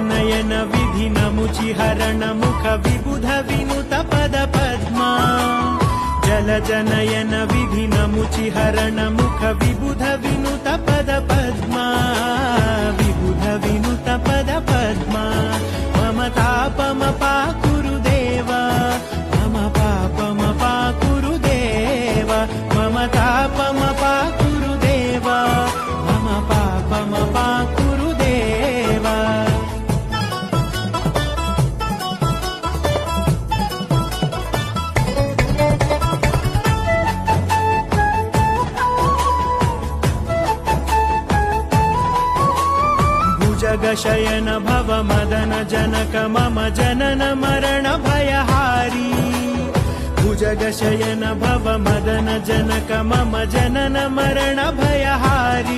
नयन विधि नमुचि हरण मुख विबुध विनुत पद पद्मा जलज नयन विधि नमुचि हरण मुख विबुध विनुत पद पद्मा विबुध विनुत पद पद्मा मम तापम पाकुरुदेव मम पापम पाकुरुदेव मम तापम पाकुरुदेव मम पापम पाकुरुदेव जगशयन भव मदन जनक मम जनन मरण भयहारी भुजगशयन भव मदन जनक मम जनन मरण भयहारी।